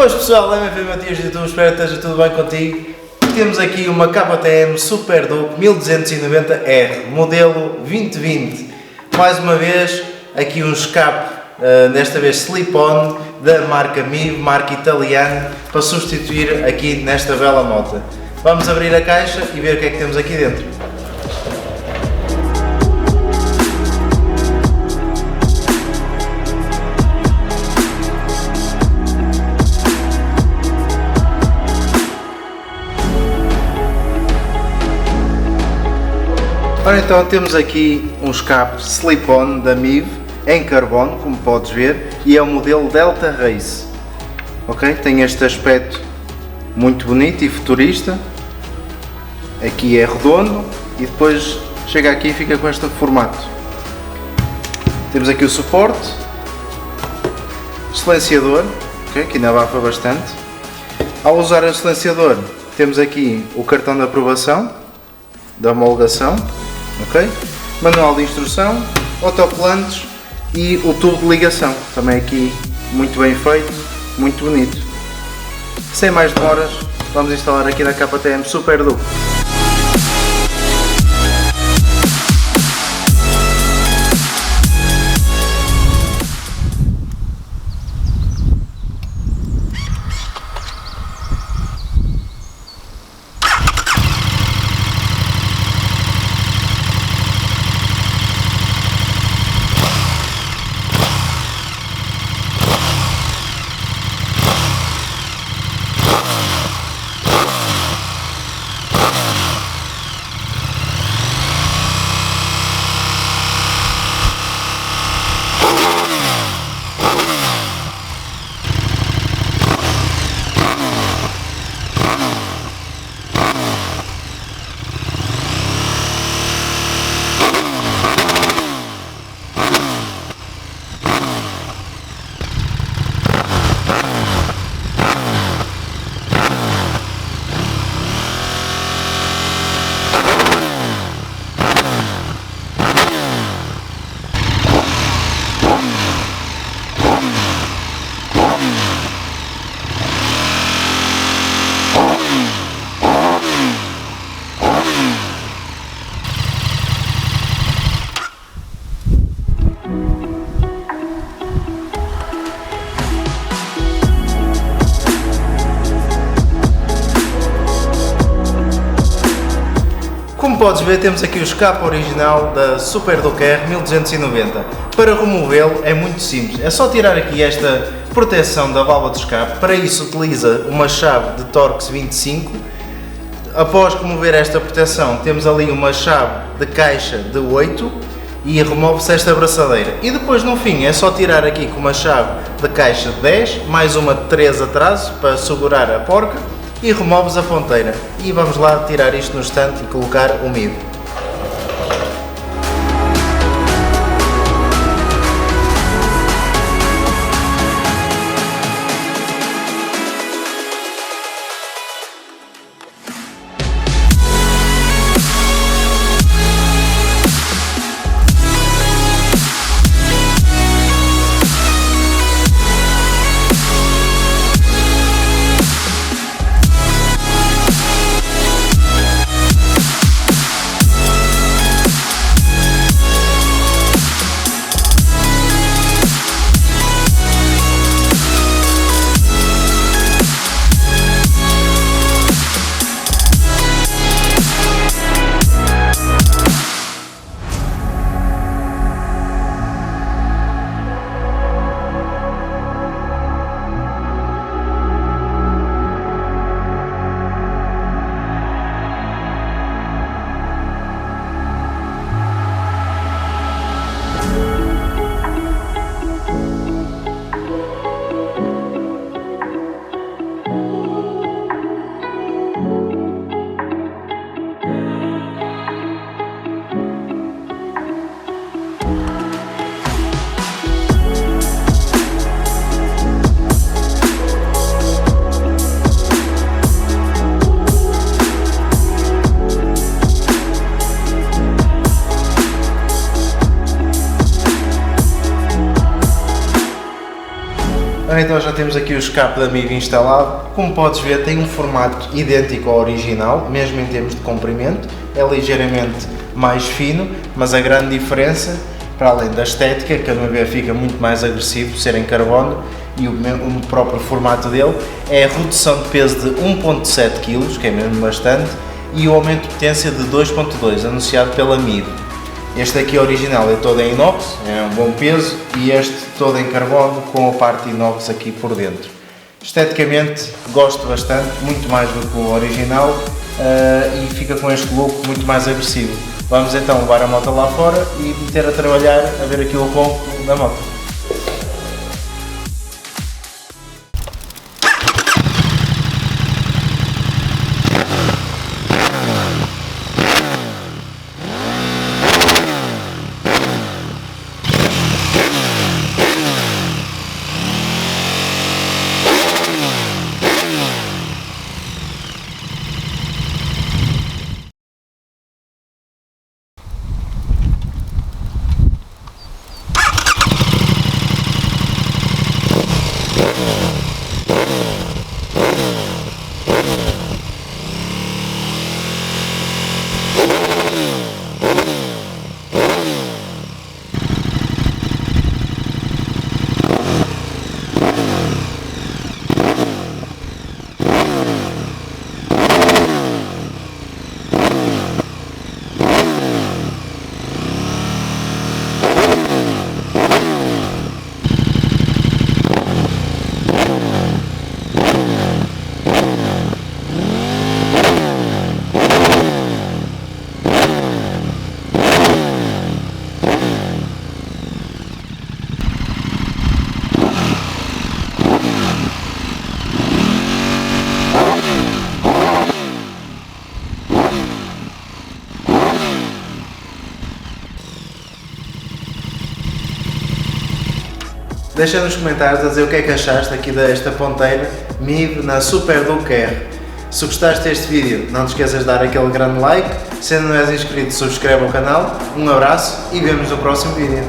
Boas pessoal, MF Matias de YouTube, espero que esteja tudo bem contigo. Temos aqui uma KTM Super Duke 1290R, modelo 2020. Mais uma vez, aqui um escape, desta vez slip-on, da marca MIV, marca italiana, para substituir aqui nesta bela moto. Vamos abrir a caixa e ver o que é que temos aqui dentro. Ora então, temos aqui um escape slip-on da MIV em carbono, como podes ver, e é o modelo Delta Race. Ok? Tem este aspecto muito bonito e futurista. Aqui é redondo e depois chega aqui e fica com este formato. Temos aqui o suporte, silenciador, okay, que ainda abafa bastante. Ao usar o silenciador, temos aqui o cartão de aprovação da homologação. Okay? Manual de instrução, autocolantes e o tubo de ligação, também aqui muito bem feito, muito bonito. Sem mais demoras, vamos instalar aqui na KTM Super Duke. Como podes ver, temos aqui o escape original da Super Duke R 1290. Para removê-lo é muito simples, é só tirar aqui esta proteção da válvula de escape. Para isso utiliza uma chave de Torx 25. Após remover esta proteção, temos ali uma chave de caixa de 8 e remove-se esta abraçadeira. E depois no fim é só tirar aqui com uma chave de caixa de 10, mais uma de 3 atrás para segurar a porca, e removes a ponteira. E vamos lá tirar isto no estante e colocar o MIV. Ora, então já temos aqui o escape da MIV instalado. Como podes ver, tem um formato idêntico ao original, mesmo em termos de comprimento. É ligeiramente mais fino, mas a grande diferença, para além da estética, que a meu ver fica muito mais agressivo, ser em carbono, e o próprio formato dele, é a redução de peso de 1.7 kg, que é mesmo bastante, e o aumento de potência de 2.2, anunciado pela MIV. Este aqui original é todo em inox, é um bom peso, e este todo em carbono com a parte inox aqui por dentro. Esteticamente gosto bastante, muito mais do que o original, e fica com este look muito mais agressivo. Vamos então levar a moto lá fora e meter a trabalhar a ver aqui o ronco da moto. Deixa nos comentários a dizer o que é que achaste aqui desta ponteira MIV na Super Duke R. Se gostaste deste vídeo, não te esqueças de dar aquele grande like. Se ainda não és inscrito, subscreve o canal. Um abraço e vemos no próximo vídeo.